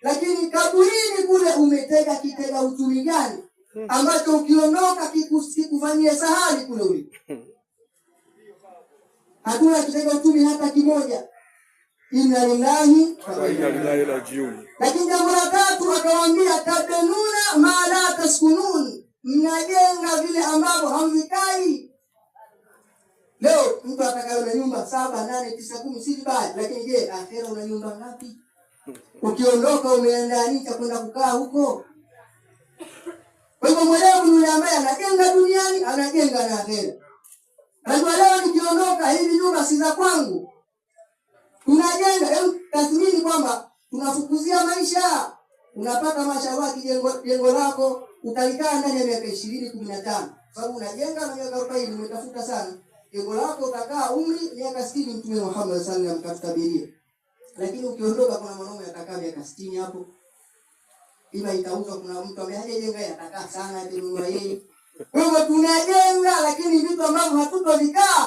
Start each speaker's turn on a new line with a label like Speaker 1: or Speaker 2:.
Speaker 1: lakini kaburini kule umetega kitega uchumi gani ambacho ukiondoka kikufanyia sahali kule ulipo? Hatuna kitega uchumi hata kimoja. Inna lillahi wa inna ilaihi rajiun. Lakini jambo la tatu akawaambia, tabenuna ma la taskunun, mnajenga vile ambavyo hamvikai. Leo mtu atakayo na nyumba 7, 8, 9, 10 si vibaya, lakini je, akhera una nyumba ngapi? Ukiondoka umeenda nini cha kwenda kukaa huko? Kwa hivyo mwelewa, yule ambaye anajenga duniani anajenga na akhera. Najua leo nikiondoka hivi nyumba si za kwangu. Tunajenga, tathmini kwamba tunafukuzia maisha. Unapata mashallah jengo lako utalikaa ndani ya miaka 20, 15. Sababu unajenga na miaka 40 umetafuta sana. Jengo lako utakaa umri miaka 60, Mtume Muhammad sallallahu alaihi wasallam katabiria. Lakini ukiondoka kuna mwanaume atakaa miaka 60 hapo. Ima itauzwa, kuna mtu ambaye hajajenga atakaa sana ndio yeye. Kwa hivyo tunajenga lakini vitu ambavyo hatutovikaa